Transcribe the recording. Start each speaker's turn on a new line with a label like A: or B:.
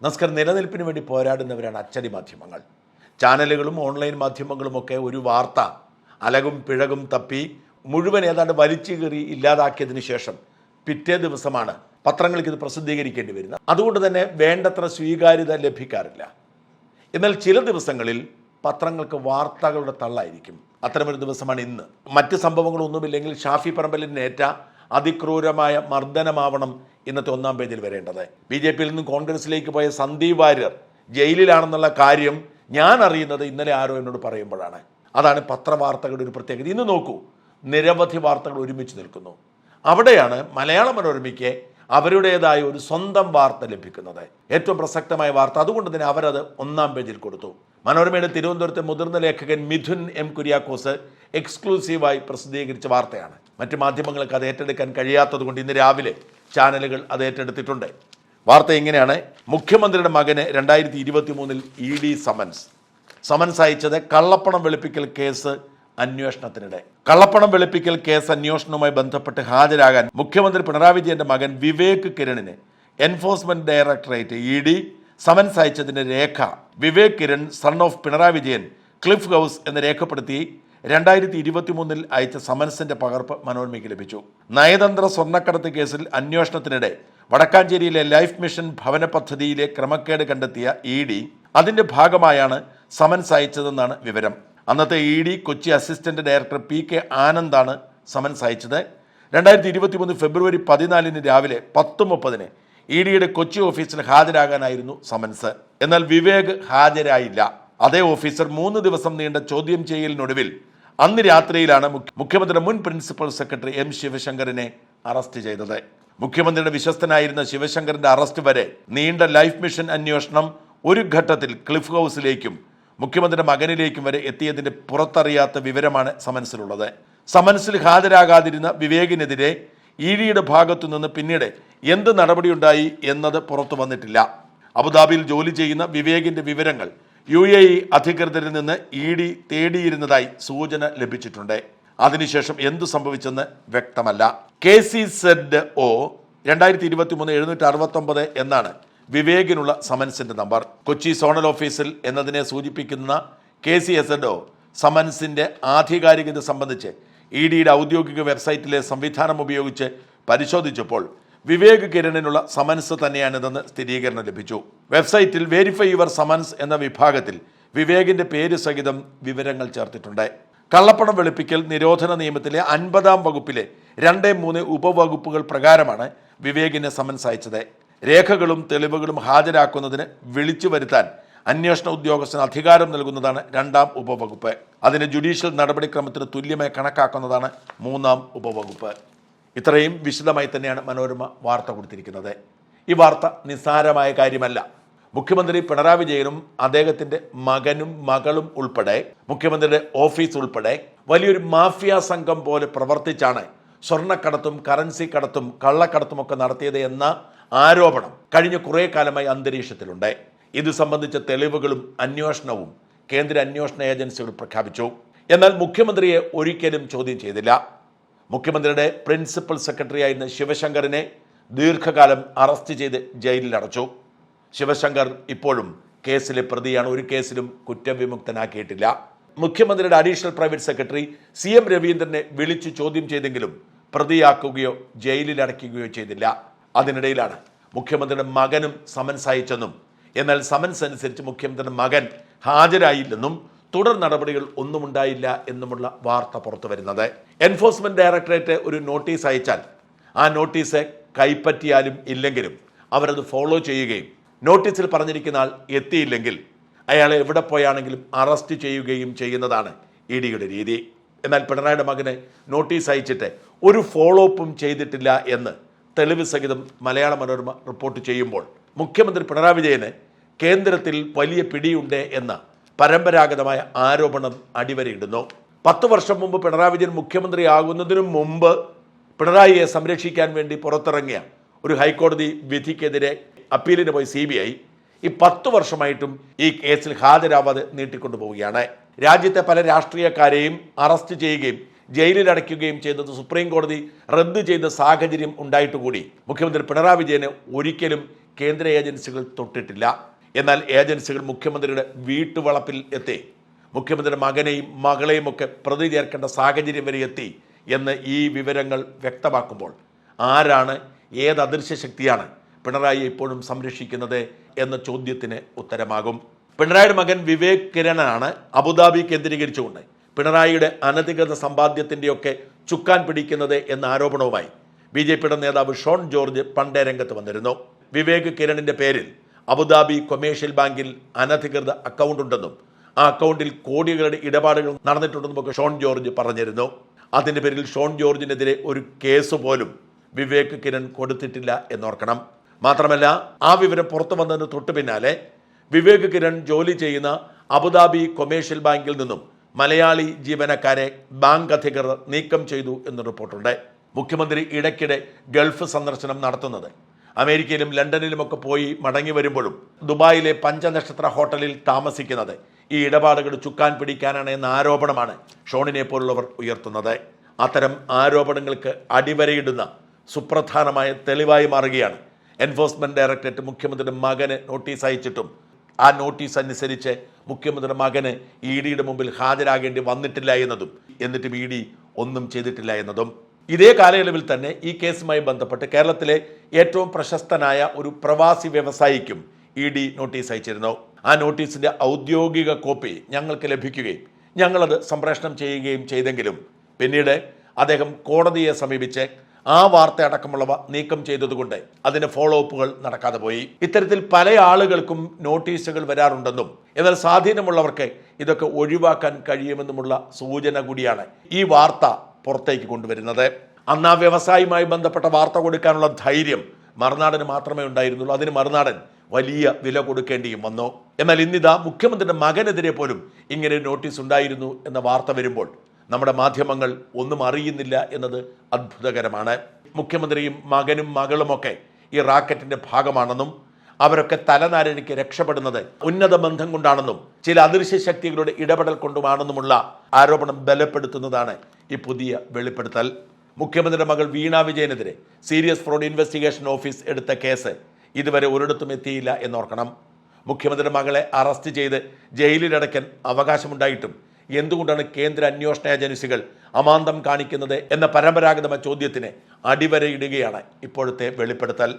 A: നമസ്കാരം. നിലനിൽപ്പിന് വേണ്ടി പോരാടുന്നവരാണ് അച്ചടി മാധ്യമങ്ങൾ. ചാനലുകളും ഓൺലൈൻ മാധ്യമങ്ങളുമൊക്കെ ഒരു വാർത്ത അലകും പിഴകും തപ്പി മുഴുവൻ ഏതാണ്ട് വലിച്ചു കയറി ഇല്ലാതാക്കിയതിനു ശേഷം പിറ്റേ ദിവസമാണ് പത്രങ്ങൾക്ക് ഇത് പ്രസിദ്ധീകരിക്കേണ്ടി വരുന്നത്. അതുകൊണ്ട് തന്നെ വേണ്ടത്ര സ്വീകാര്യത ലഭിക്കാറില്ല. എന്നാൽ ചില ദിവസങ്ങളിൽ പത്രങ്ങൾക്ക് വാർത്തകളുടെ തള്ളായിരിക്കും. അത്തരമൊരു ദിവസമാണ് ഇന്ന്. മറ്റ് സംഭവങ്ങളൊന്നുമില്ലെങ്കിൽ ഷാഫി പറമ്പലിനേറ്റ അതിക്രൂരമായ മർദ്ദനമാവണം ഇന്നത്തെ ഒന്നാം പേജിൽ വരേണ്ടത്. BJPയിൽ നിന്നും കോൺഗ്രസിലേക്ക് പോയ സന്ദീപ് വാര്യർ ജയിലിലാണെന്നുള്ള കാര്യം ഞാൻ അറിയുന്നത് ഇന്നലെ ആരോ എന്നോട് പറയുമ്പോഴാണ്. അതാണ് പത്രവാർത്തകളുടെ ഒരു പ്രത്യേകത. ഇന്ന് നോക്കൂ, നിരവധി വാർത്തകൾ ഒരുമിച്ച് നിൽക്കുന്നു. അവിടെയാണ് മലയാള മനോരമയ്ക്ക് അവരുടേതായ ഒരു സ്വന്തം വാർത്ത ലഭിക്കുന്നത്, ഏറ്റവും പ്രസക്തമായ വാർത്ത. അതുകൊണ്ട് തന്നെ അവരത് ഒന്നാം പേജിൽ കൊടുത്തു. മനോരമയുടെ തിരുവനന്തപുരത്തെ മുതിർന്ന ലേഖകൻ മിഥുൻ M. കുര്യാക്കോസ് എക്സ്ക്ലൂസീവായി പ്രസിദ്ധീകരിച്ച വാർത്തയാണ്. മറ്റ് മാധ്യമങ്ങൾക്ക് അത് ഏറ്റെടുക്കാൻ കഴിയാത്തത് കൊണ്ട് ഇന്ന് രാവിലെ ചാനലുകൾ അത് ഏറ്റെടുത്തിട്ടുണ്ട്. വാർത്ത ഇങ്ങനെയാണ്: മുഖ്യമന്ത്രിയുടെ മകന് 2023 ED സമൻസ് അയച്ചത് കള്ളപ്പണം വെളുപ്പിക്കൽ കേസ് അന്വേഷണത്തിനിടെ. കള്ളപ്പണം വെളുപ്പിക്കൽ കേസ് അന്വേഷണവുമായി ബന്ധപ്പെട്ട് ഹാജരാകാൻ മുഖ്യമന്ത്രി പിണറായി വിജയന്റെ മകൻ വിവേക് കിരണിന് എൻഫോഴ്സ്മെന്റ് ഡയറക്ടറേറ്റ് ED സമൻസ് അയച്ചതിന്റെ രേഖ Vivek Kiran son of Pinarayi Vijayan Cliff House എന്ന് രേഖപ്പെടുത്തി 2023 അയച്ച സമൻസിന്റെ പകർപ്പ് മനോരമയ്ക്ക് ലഭിച്ചു. നയതന്ത്ര സ്വർണ്ണക്കടത്ത് കേസിൽ അന്വേഷണത്തിനിടെ വടക്കാഞ്ചേരിയിലെ ലൈഫ് മിഷൻ ഭവന പദ്ധതിയിലെ ക്രമക്കേട് കണ്ടെത്തിയ ED അതിന്റെ ഭാഗമായാണ് സമൻസ് അയച്ചതെന്നാണ് വിവരം. അന്നത്തെ ED Kochi assistant director PK ആനന്ദാണ് സമൻസ് അയച്ചത്. 2023 ഫെബ്രുവരി 14 രാവിലെ 10:30 EDയുടെ കൊച്ചി ഓഫീസിൽ ഹാജരാകാനായിരുന്നു സമൻസ്. എന്നാൽ വിവേക് ഹാജരായില്ല. അതേ ഓഫീസർ 3 ദിവസം നീണ്ട ചോദ്യം ചെയ്യലിനൊടുവിൽ അന്ന് രാത്രിയിലാണ് മുഖ്യമന്ത്രിയുടെ മുൻ പ്രിൻസിപ്പൽ സെക്രട്ടറി M. ശിവശങ്കറിനെ അറസ്റ്റ് ചെയ്തത്. മുഖ്യമന്ത്രിയുടെ വിശ്വസ്തനായിരുന്ന ശിവശങ്കറിന്റെ അറസ്റ്റ് വരെ നീണ്ട ലൈഫ് മിഷൻ അന്വേഷണം ഒരു ഘട്ടത്തിൽ ക്ലിഫ് ഹൗസിലേക്കും മുഖ്യമന്ത്രിയുടെ മകനിലേക്കും വരെ എത്തിയതിന്റെ പുറത്തറിയാത്ത വിവരമാണ് സമൻസിലുള്ളത്. സമൻസിൽ ഹാജരാകാതിരുന്ന വിവേകിനെതിരെ EDയുടെ ഭാഗത്തു നിന്ന് പിന്നീട് എന്ത് നടപടിയുണ്ടായി എന്നത് പുറത്തു വന്നിട്ടില്ല. അബുദാബിയിൽ ജോലി ചെയ്യുന്ന വിവേകിന്റെ വിവരങ്ങൾ UAE അധികൃതരിൽ നിന്ന് ED തേടിയിരുന്നതായി സൂചന ലഭിച്ചിട്ടുണ്ട്. അതിനുശേഷം എന്തു സംഭവിച്ചെന്ന് വ്യക്തമല്ല. KCZO 2023-769 എന്നാണ് വിവേകിനുള്ള സമൻസിന്റെ നമ്പർ. കൊച്ചി സോണൽ ഓഫീസിൽ എന്നതിനെ സൂചിപ്പിക്കുന്ന KCZO സമൻസിന്റെ ആധികാരികത സംബന്ധിച്ച് EDയുടെ ഔദ്യോഗിക വെബ്സൈറ്റിലെ സംവിധാനം ഉപയോഗിച്ച് പരിശോധിച്ചപ്പോൾ വിവേക് കിരണിനുള്ള സമൻസ് തന്നെയാണിതെന്ന് സ്ഥിരീകരണം ലഭിച്ചു. വെബ്സൈറ്റിൽ വെരിഫൈ യുവർ സമൻസ് എന്ന വിഭാഗത്തിൽ വിവേകിന്റെ പേര് സഹിതം വിവരങ്ങൾ ചേർത്തിട്ടുണ്ട്. കള്ളപ്പണം വെളുപ്പിക്കൽ നിരോധന നിയമത്തിലെ 50-ാം വകുപ്പിലെ 2-3 ഉപവകുപ്പുകൾ പ്രകാരമാണ് വിവേകിന് സമൻസ് അയച്ചത്. രേഖകളും തെളിവുകളും ഹാജരാക്കുന്നതിന് വിളിച്ചു വരുത്താൻ അന്വേഷണ ഉദ്യോഗസ്ഥന് അധികാരം നൽകുന്നതാണ് 2-ാം ഉപവകുപ്പ്. അതിന് ജുഡീഷ്യൽ നടപടിക്രമത്തിന് തുല്യമായി കണക്കാക്കുന്നതാണ് 3-ാം ഉപവകുപ്പ്. ഇത്രയും വിശദമായി തന്നെയാണ് മനോരമ വാർത്ത കൊടുത്തിരിക്കുന്നത്. ഈ വാർത്ത നിസ്സാരമായ കാര്യമല്ല. മുഖ്യമന്ത്രി പിണറായി വിജയനും അദ്ദേഹത്തിൻ്റെ മകനും മകളും ഉൾപ്പെടെ മുഖ്യമന്ത്രിയുടെ ഓഫീസ് ഉൾപ്പെടെ വലിയൊരു മാഫിയ സംഘം പോലെ പ്രവർത്തിച്ചാണ് സ്വർണ്ണക്കടത്തും കറൻസി കടത്തും കള്ളക്കടത്തുമൊക്കെ നടത്തിയത് എന്ന ആരോപണം കഴിഞ്ഞ കുറേ കാലമായി അന്തരീക്ഷത്തിലുണ്ട്. ഇത് സംബന്ധിച്ച തെളിവുകളും അന്വേഷണവും കേന്ദ്ര അന്വേഷണ ഏജൻസികൾ പ്രഖ്യാപിച്ചു. എന്നാൽ മുഖ്യമന്ത്രിയെ ഒരിക്കലും ചോദ്യം ചെയ്തില്ല. മുഖ്യമന്ത്രിയുടെ പ്രിൻസിപ്പൽ സെക്രട്ടറി ആയിരുന്ന ശിവശങ്കറിനെ ദീർഘകാലം അറസ്റ്റ് ചെയ്ത് ജയിലിൽ അടച്ചു. ശിവശങ്കർ ഇപ്പോഴും കേസിലെ പ്രതിയാണ്. ഒരു കേസിലും കുറ്റവിമുക്തനാക്കിയിട്ടില്ല. മുഖ്യമന്ത്രിയുടെ അഡീഷണൽ പ്രൈവറ്റ് സെക്രട്ടറി CM രവീന്ദ്രനെ വിളിച്ചു ചോദ്യം ചെയ്തെങ്കിലും പ്രതിയാക്കുകയോ ജയിലിൽ അടയ്ക്കുകയോ ചെയ്തില്ല. അതിനിടയിലാണ് മുഖ്യമന്ത്രിയുടെ മകനും സമൻസ് അയച്ചെന്നും എന്നാൽ സമൻസ് അനുസരിച്ച് മുഖ്യമന്ത്രിയുടെ മകൻ ഹാജരായില്ലെന്നും തുടർ നടപടികൾ ഒന്നും ഉണ്ടായില്ല എന്നുമുള്ള വാർത്ത പുറത്തു വരുന്നത്. എൻഫോഴ്സ്മെന്റ് ഡയറക്ടറേറ്റ് ഒരു നോട്ടീസ് അയച്ചാൽ ആ നോട്ടീസ് കൈപ്പറ്റിയാലും ഇല്ലെങ്കിലും അവരത് ഫോളോ ചെയ്യുകയും നോട്ടീസിൽ പറഞ്ഞിരിക്കുന്ന ആൾ എത്തിയില്ലെങ്കിൽ അയാളെ എവിടെ പോയാണെങ്കിലും അറസ്റ്റ് ചെയ്യുകയും ചെയ്യുന്നതാണ് EDയുടെ രീതി. എന്നാൽ പിണറായിയുടെ മകന് നോട്ടീസ് അയച്ചിട്ട് ഒരു ഫോളോ അപ്പും ചെയ്തിട്ടില്ല എന്ന് തെളിവ് സഹിതം മലയാള മനോരമ റിപ്പോർട്ട് ചെയ്യുമ്പോൾ മുഖ്യമന്ത്രി പിണറായി വിജയന് കേന്ദ്രത്തിൽ വലിയ പിടിയുണ്ട് എന്ന പരമ്പരാഗതമായ ആരോപണം അടിവരയിടുന്നു. 10 വർഷം മുമ്പ് പിണറായി വിജയൻ മുഖ്യമന്ത്രിയാകുന്നതിനു മുമ്പ് പിണറായിയെ സംരക്ഷിക്കാൻ വേണ്ടി പുറത്തിറങ്ങിയ ഒരു ഹൈക്കോടതി വിധിക്കെതിരെ അപ്പീലിന് പോയി CBI ഈ 10 വർഷമായിട്ടും ഈ കേസിൽ ഹാജരാവാതെ നീട്ടിക്കൊണ്ടുപോവുകയാണ്. രാജ്യത്തെ പല രാഷ്ട്രീയക്കാരെയും അറസ്റ്റ് ചെയ്യുകയും ജയിലിൽ അടയ്ക്കുകയും ചെയ്തത് സുപ്രീം കോടതി റദ്ദ് ചെയ്ത സാഹചര്യം ഉണ്ടായിട്ടുകൂടി മുഖ്യമന്ത്രി പിണറായി വിജയന് ഒരിക്കലും കേന്ദ്ര ഏജൻസികൾ തൊട്ടിട്ടില്ല. എന്നാൽ ഏജൻസികൾ മുഖ്യമന്ത്രിയുടെ വീട്ടുവളപ്പിൽ എത്തി മുഖ്യമന്ത്രിയുടെ മകനെയും മകളെയും ഒക്കെ പ്രതി ചേർക്കേണ്ട സാഹചര്യം വരെ എത്തി എന്ന് ഈ വിവരങ്ങൾ വ്യക്തമാക്കുമ്പോൾ ആരാണ്, ഏത് അദൃശ്യ ശക്തിയാണ് പിണറായി ഇപ്പോഴും സംരക്ഷിക്കുന്നത് എന്ന ചോദ്യത്തിന് ഉത്തരമാകും. പിണറായിയുടെ മകൻ വിവേക് കിരണാണ് അബുദാബി കേന്ദ്രീകരിച്ചുകൊണ്ട് പിണറായിയുടെ അനധികൃത സമ്പാദ്യത്തിൻ്റെയൊക്കെ ചുക്കാൻ പിടിക്കുന്നത് എന്ന ആരോപണവുമായി BJPയുടെ നേതാവ് ഷോൺ ജോർജ് പണ്ടേ രംഗത്ത് വന്നിരുന്നു. വിവേക് കിരണിൻ്റെ പേരിൽ അബുദാബി കൊമേഴ്ഷ്യൽ ബാങ്കിൽ അനധികൃത അക്കൗണ്ട് ഉണ്ടെന്നും ആ അക്കൗണ്ടിൽ കോടികളുടെ ഇടപാടുകൾ നടന്നിട്ടുണ്ടെന്നുമൊക്കെ ഷോൺ ജോർജ് പറഞ്ഞിരുന്നു. അതിൻ്റെ പേരിൽ ഷോൺ ജോർജിനെതിരെ ഒരു കേസ് പോലും വിവേക് കിരൺ കൊടുത്തിട്ടില്ല എന്നോർക്കണം. മാത്രമല്ല, ആ വിവരം പുറത്തു വന്നതിന് തൊട്ടു പിന്നാലെ വിവേക് കിരൺ ജോലി ചെയ്യുന്ന അബുദാബി കൊമേഴ്ഷ്യൽ ബാങ്കിൽ നിന്നും മലയാളി ജീവനക്കാരെ ബാങ്ക് അധികൃതർ നീക്കം ചെയ്തു എന്ന് റിപ്പോർട്ടുണ്ട്. മുഖ്യമന്ത്രി ഇടയ്ക്കിടെ ഗൾഫ് സന്ദർശനം നടത്തുന്നത്, അമേരിക്കയിലും ലണ്ടനിലുമൊക്കെ പോയി മടങ്ങി വരുമ്പോഴും ദുബായിലെ പഞ്ചനക്ഷത്ര ഹോട്ടലിൽ താമസിക്കുന്നത് ഈ ഇടപാടുകൾ ചുക്കാൻ പിടിക്കാനാണ് എന്ന ആരോപണമാണ് ഷോണിനെ പോലുള്ളവർ ഉയർത്തുന്നത്. അത്തരം ആരോപണങ്ങൾക്ക് അടിവരയിടുന്ന സുപ്രധാനമായ തെളിവായി മാറുകയാണ് എൻഫോഴ്സ്മെന്റ് ഡയറക്ടറേറ്റ് മുഖ്യമന്ത്രിയുടെ മകന് നോട്ടീസ് അയച്ചിട്ടും ആ നോട്ടീസ് അനുസരിച്ച് മുഖ്യമന്ത്രിയുടെ മകന് EDയുടെ മുമ്പിൽ ഹാജരാകേണ്ടി വന്നിട്ടില്ല എന്നതും, എന്നിട്ടും ED ഒന്നും ചെയ്തിട്ടില്ല എന്നതും. ഇതേ കാലയളവിൽ തന്നെ ഈ കേസുമായി ബന്ധപ്പെട്ട് കേരളത്തിലെ ഏറ്റവും പ്രശസ്തനായ ഒരു പ്രവാസി വ്യവസായിക്കും ED നോട്ടീസ് അയച്ചിരുന്നു. ആ നോട്ടീസിൻ്റെ ഔദ്യോഗിക കോപ്പി ഞങ്ങൾക്ക് ലഭിക്കുകയും ഞങ്ങളത് സംപ്രേഷണം ചെയ്യുകയും ചെയ്തെങ്കിലും പിന്നീട് അദ്ദേഹം കോടതിയെ സമീപിച്ച് ആ വാർത്ത അടക്കമുള്ളവ നീക്കം ചെയ്തതുകൊണ്ട് അതിന് ഫോളോ അപ്പുകൾ നടക്കാതെ പോയി. ഇത്തരത്തിൽ പല ആളുകൾക്കും നോട്ടീസുകൾ വരാറുണ്ടെന്നും എന്നാൽ സ്വാധീനമുള്ളവർക്ക് ഇതൊക്കെ ഒഴിവാക്കാൻ കഴിയുമെന്നുമുള്ള സൂചന കൂടിയാണ് ഈ വാർത്ത പുറത്തേക്ക് കൊണ്ടുവരുന്നത്. അന്ന് ആ വ്യവസായവുമായി ബന്ധപ്പെട്ട വാർത്ത കൊടുക്കാനുള്ള ധൈര്യം മറുനാടന് മാത്രമേ ഉണ്ടായിരുന്നുള്ളൂ. അതിന് മറുനാടൻ വലിയ വില കൊടുക്കേണ്ടിയും വന്നു. എന്നാൽ ഇന്നിതാ മുഖ്യമന്ത്രിയുടെ മകനെതിരെ പോലും ഇങ്ങനെ നോട്ടീസ് ഉണ്ടായിരുന്നു എന്ന വാർത്ത വരുമ്പോൾ നമ്മുടെ മാധ്യമങ്ങൾ ഒന്നും അറിയുന്നില്ല എന്നത് അത്ഭുതകരമാണ്. മുഖ്യമന്ത്രിയും മകനും മകളുമൊക്കെ ഈ റാക്കറ്റിന്റെ ഭാഗമാണെന്നും അവരൊക്കെ തലനാരിഴയ്ക്ക് രക്ഷപ്പെടുന്നത് ഉന്നത ബന്ധം കൊണ്ടാണെന്നും ചില അദൃശ്യ ശക്തികളുടെ ഇടപെടൽ കൊണ്ടുമാണെന്നുമുള്ള ആരോപണം ബലപ്പെടുത്തുന്നതാണ് ഈ പുതിയ വെളിപ്പെടുത്തൽ. മുഖ്യമന്ത്രിയുടെ മകൾ വീണ വിജയനെതിരെ സീരിയസ് ഫ്രോഡ് ഇൻവെസ്റ്റിഗേഷൻ ഓഫീസ് എടുത്ത കേസ് ഇതുവരെ ഒരിടത്തും എത്തിയില്ല എന്നോർക്കണം. മുഖ്യമന്ത്രിയുടെ മകളെ അറസ്റ്റ് ചെയ്ത് ജയിലിലടയ്ക്കാൻ അവകാശമുണ്ടായിട്ടും എന്തുകൊണ്ടാണ് കേന്ദ്ര അന്വേഷണ ഏജൻസികൾ അമാന്തം കാണിക്കുന്നത് എന്ന പരമ്പരാഗത ചോദ്യത്തിന് അടിവരയിടുകയാണ് ഇപ്പോഴത്തെ വെളിപ്പെടുത്തൽ.